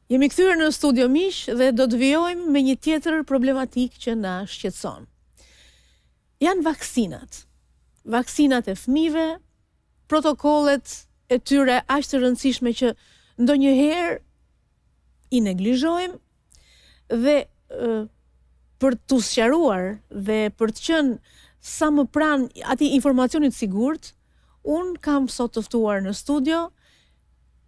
Jemi kthyer në studio miq dhe do të vijojmë me një tjetër problematik që na shqetëson. Janë vaksinat. Vaksinat e fëmijëve, protokollet e tyre aq të rëndësishme që ndonjëherë i neglizhojmë dhe për t'u sqaruar dhe për të qenë sa më pranë atij informacionit sigurt, un kam sot të ftuar në studio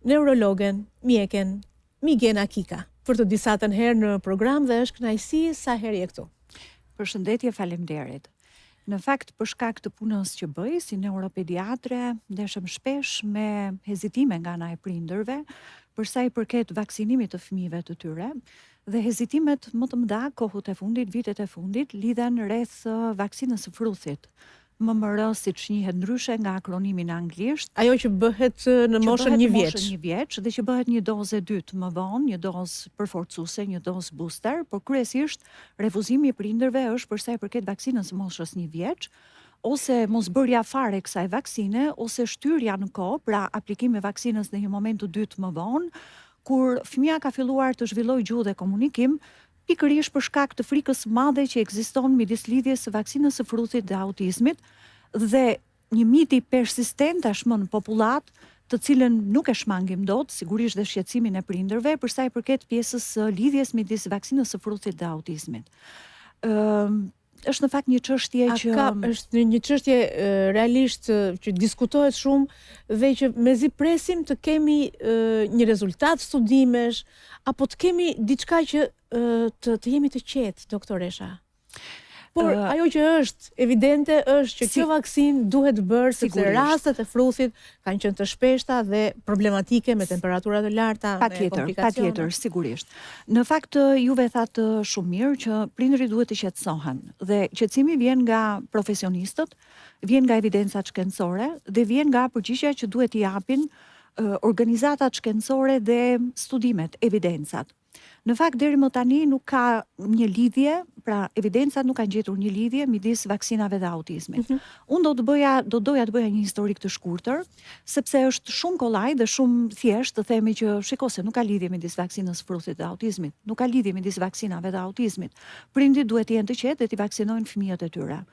neurologen, mjeken Migena Kika, për të disatën herë në program dhe është kënaqësi sa herë je këtu. Përshëndetje, faleminderit. Në fakt, për shkak të punës që bëj si neuropediatre, ndeshem shpesh me hezitime nga ana e prindërve për sa i përket vaksinimit të fëmijëve të tyre, dhe hezitimet më të mëdha kohët e fundit, vitet e fundit, lidhen rreth vaksinës së fruthit. MMR, siç njihet ndryshe nga akronimi në anglisht. Ajo që bëhet në moshën 1 vjeç. Moshën 1 vjeç dhe që bëhet një dozë e dytë më vonë, një dozë përforcuese, një dozë booster, por kryesisht refuzimi i prindërve është për sa i përket vaksinës së moshës 1 vjeç, ose mosbërja fare e kësaj vaksine, ose shtyrja në kohë, pra aplikimi i vaksinës në një moment të dytë më vonë, kur fëmia ka filluar të zhvillojë gjuhë dhe komunikim, pikërisht për shkak të frikës së madhe që ekziston midis lidhjes së vaksinës së fruthit dhe autizmit, dhe një miti persistent tashmë në popullat, të cilën nuk e shmangim dot, sigurisht dhe shqetësimin e prindërve për sa i përket pjesës së lidhjes midis vaksinës së fruthit dhe autizmit. Është në fakt një çështje që është një çështje realisht që diskutohet shumë dhe që mezi presim të kemi një rezultat studimesh apo të kemi diçka që të jemi të qetë, doktoresha. Por ajo që është evidente është që kjo vaksinë duhet bërë sepse rastet e fruthit kanë qenë të shpeshta dhe problematike me temperaturat e larta, me komplikacione. Patjetër, sigurisht. Në fakt juve thatë shumë mirë që prindërit duhet të qetësohen dhe qetësimi vjen nga profesionistët, vjen nga evidencat shkencore dhe vjen nga përgjigjja që duhet t'i japin organizatat shkencore dhe studimet, evidencat. Në fakt, deri më tani nuk ka një lidhje, pra evidencat nuk kanë gjetur një lidhje midis vaksinave dhe autizmit. Unë do doja të bëja një historik të shkurtër, sepse është shumë kollaj dhe shumë thjesht të themi që shikose nuk ka lidhje midis vaksinës fruthit dhe autizmit, nuk ka lidhje midis vaksinave dhe autizmit. Prindit duhet të jenë të qetë dhe t'i vaksinojnë fëmijët e tyre.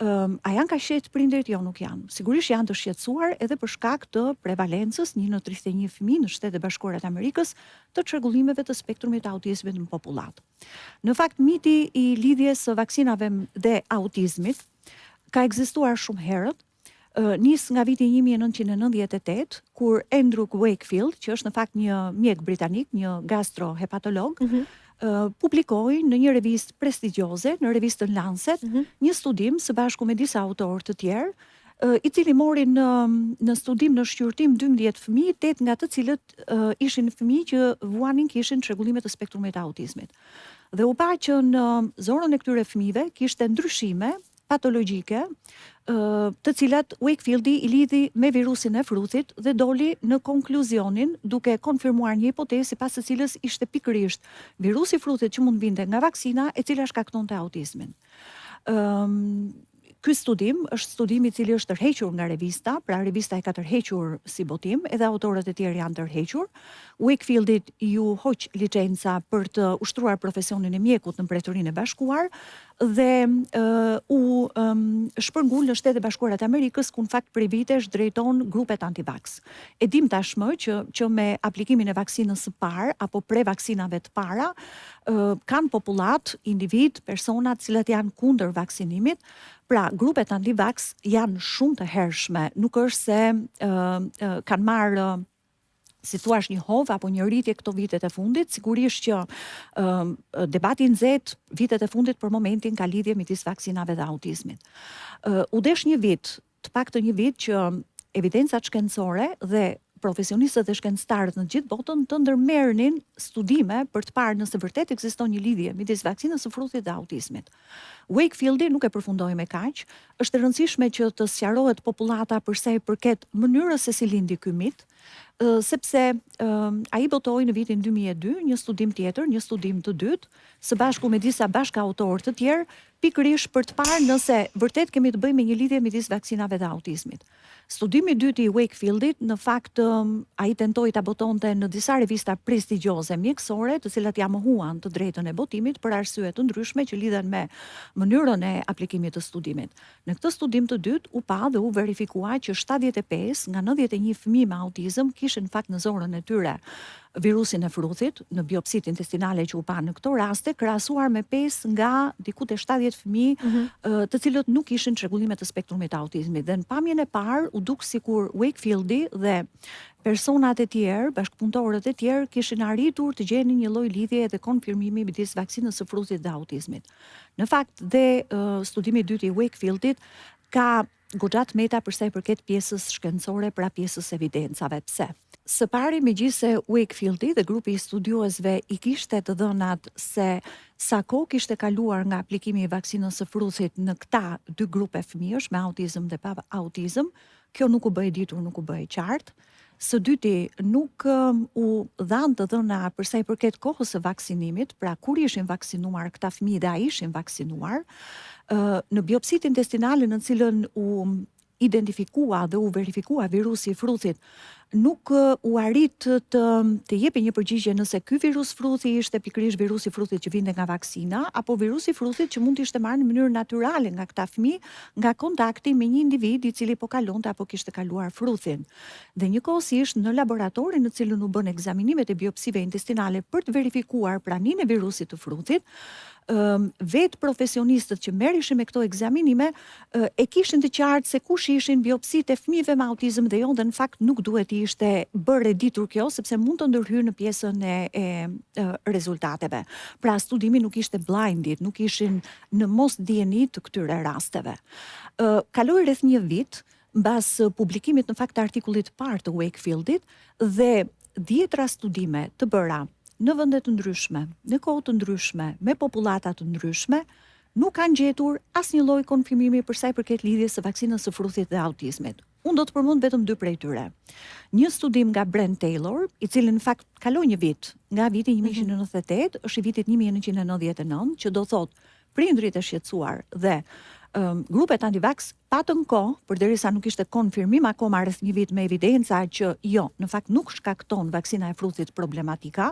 A janë ka qetë prindërit? Jo, nuk janë. Sigurisht janë të shqetësuar edhe për shkak të prevalencës 1 në 31 fëmijë në Shtetet e Bashkuara të Amerikës të çrregullimeve të spektrumit të autizmit në popullat. Në fakt, miti i lidhjes së vaksinave dhe autizmit ka ekzistuar shumë herët. Nis nga viti 1998, kur Andrew Wakefield, që është në fakt një mjek britanik, një gastrohepatolog, publikoi në një revistë prestigjioze, në revistën Lancet, një studim së bashku me disa autorë të tjerë, i cili mori në studim në shqyrtim 12 fëmijë, 8 nga të cilët ishin fëmijë që vuanin kishin çrregullime të spektrumit të autizmit. Dhe u pa që në zonën e këtyre fëmijëve kishte ndryshime patologjike, të cilat Wakefieldi i lidhi me virusin e fruthit dhe doli në konkluzionin duke konfirmuar një hipotezë pas së cilës ishte pikërisht virusi i fruthit që mund vinte nga vaksina e cila shkaktonte autizmin. Ky studim është studimi i cili është tërhequr nga revista, pra revista e ka tërhequr si botim, edhe autorët e tjerë janë tërhequr. Wakefieldit ju hoq licenca për të ushtruar profesionin e mjekut në Mbretërinë e Bashkuar dhe u shpërngul në Shtetet e Bashkuara të Amerikës, ku në fakt prej vitesh drejton grupet anti-vax. E dim tashmë që me aplikimin e vaksinës së parë apo pre-vaksinave të para kanë popullat, individ, persona të cilat janë kundër vaksinimit. Pra, grupet anti-vax janë shumë të hershme, nuk është se kanë marrë si thuash një hovë apo një rritje këto vitet e fundit, sigurisht që debati nxehtë vitet e fundit për momentin ka lidhje midis vaksinave dhe autizmit. U desh një vit, të paktën një vit që evidencat shkencore dhe profesionistët dhe shkencëtarët në gjithë botën të ndërmerrnin studime për të parë nëse vërtet ekziston një lidhje midis vaksinës së fruthit dhe autizmit. Wakefieldi nuk e përfundoi me kaq, është e rëndësishme që të sqarohet popullata për sa i përket mënyrës se si lindi ky mit, sepse ai botoi në vitin 2002 një studim tjetër, një studim të dytë, së bashku me disa bashkëautorë të tjerë, pikërisht për të parë nëse vërtet kemi të bëjmë me një lidhje midis vaksinave dhe autizmit. Studimi i dytë i Wakefieldit, në fakt ai tentoi ta botonte në disa revista prestigjioze mjekësore, të cilat ja mohuan të drejtën e botimit për arsye të ndryshme që lidhen me mënyrën e aplikimit të studimit. Në këtë studim të dytë u pa dhe u verifikua që 75 nga 91 fëmijë me autizëm kishin në fakt në zorën e tyre virusin e fruthit, në biopsit intestinale që u pa në këto raste, krahasuar me 5 nga diku te 70 fëmijë të cilët nuk kishin çrregullime të spektrumit të autizmit. Dhe në pamjen e parë u duk sikur Wakefieldi dhe personat e tjerë, bashkëpunëtorët e tjerë kishin arritur të gjenin një lloj lidhje dhe konfirmimi midis vaksinës së fruthit dhe autizmit. Në fakt dhe studimi i dytë i Wakefieldit ka goxha të meta për sa i përket pjesës shkencore pra pjesës evidencave. Pse? Së pari, megjithse Wakefieldi dhe grupi i studiuesve i kishte të dhënat se sa kohë kishte kaluar nga aplikimi i vaksinës së fruthit në këta dy grupe fëmijësh me autizëm dhe pa autizëm, kjo nuk u bë e ditur, nuk u bë e qartë. Së dyti, nuk u dhanë të dhëna për sa i përket kohës së vaksinimit, pra kur ishin vaksinuar këta fëmijë dhe a ishin vaksinuar, në biopsitë intestinale në cilën u identifikua dhe u verifikua virusi i fruthit, nuk u arrit të jepi një përgjigje nëse ky virus fruthi ishte pikërisht virusi i fruthit që vinte nga vaksina, apo virusi i fruthit që mund të ishte marrë në mënyrë natyrale nga këta fëmijë nga kontakti me një individ i cili po kalonte apo kishte kaluar fruthin. Dhe njëkohësisht në laboratorin në cilën u bën ekzaminimet e biopsive intestinale për të verifikuar praninë e virusit të fruthit, vetë profesionistët që merreshin me këto ekzaminime e kishin të qartë se kush ishin biopsitë e fëmijëve me autizëm dhe jo, dhe në fakt nuk duhet të ishte bërë e ditur kjo, sepse mund të ndërhyrë në pjesën e rezultateve. Pra studimi nuk ishte blinded, nuk ishin në mos dieni të këtyre rasteve. Kaloi rreth një vit mbas publikimit në fakt të artikullit parë të Wakefieldit dhe 10 studime të bëra në vende të ndryshme, në kohë të ndryshme, me popullata të ndryshme, nuk kanë gjetur asnjë lloj konfirmimi për sa i përket lidhjes së vaksinës së fruthit dhe autizmit. Unë do të përmend vetëm 2 prej tyre. Një studim nga Brent Taylor, i cili në fakt kaloi një vit, nga viti 1998, është i vitit 1999, që do thotë prindrit e shqetësuar dhe grupet anti-vax patën kohë, përderisa nuk ishte konfirmim akoma rreth një vit me evidenca që jo, në fakt nuk shkakton vaksina e fruthit problematika,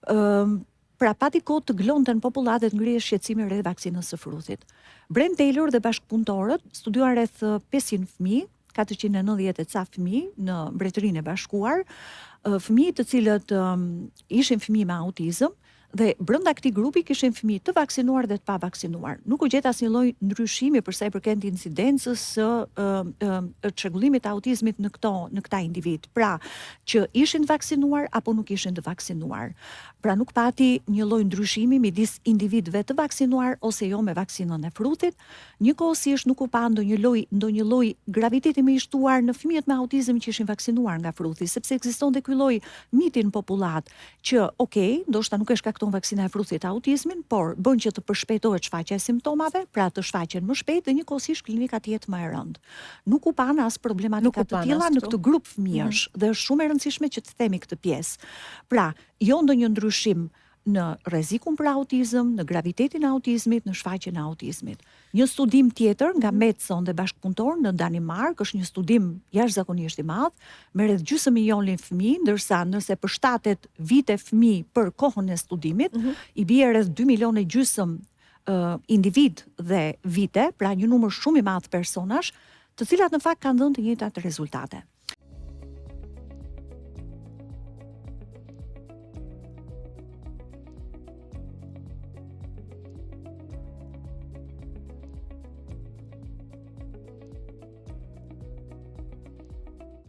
pra pati kohë të glonte në popullatët ngrihet shqetësimi rreth vaksinës së fruthit. Brent Taylor dhe bashkëpunëtorët studiuan rreth 500 fëmijë, 490 e ca fëmijë në Mbretërinë e Bashkuar, fëmijë të cilët ishin fëmijë me autizëm, dhe brenda këtij grupi kishin fëmijë të vaksinuar dhe të pa vaksinuar. Nuk u gjet asnjë lloj ndryshimi për sa i përket incidencës së çrregullimit të autizmit në këta individ. Pra, që ishin vaksinuar apo nuk ishin të vaksinuar. Pra nuk pati një lloj ndryshimi midis individëve të vaksinuar ose jo me vaksinën e fruthit. Njëkohësisht nuk u pa ndonjë lloj graviteti më i shtuar në fëmijët me autizëm që ishin vaksinuar nga fruthi, sepse ekzistonte ky lloj miti në popullat që, okay, ndoshta nuk e shkakton vaksina e fruthit autizmin, por bën që të përshpejtohet shfaqja e simptomave, pra të shfaqen më shpejt dhe njëkohësisht klinika të jetë më e rëndë. Nuk u pan as problematika të tilla në këtë grup fëmijësh dhe është shumë e rëndësishme që të themi këtë pjesë. Pra, jo ndonjë ndryshim në rrezikun për autizëm, në gravitetin e autizmit, në shfaqjen e autizmit. Një studim tjetër nga Medson dhe bashkëpunëtor në Danimark, është një studim jashtëzakonisht i madh, me rreth gjysmë milioni fëmijë, ndërsa nëse përshtatet vite fëmijë për kohën e studimit, i bie rreth 2,5 milionë individ dhe vite, pra një numër shumë i madh personash, të cilat në fakt kanë dhënë të njëjtat rezultate.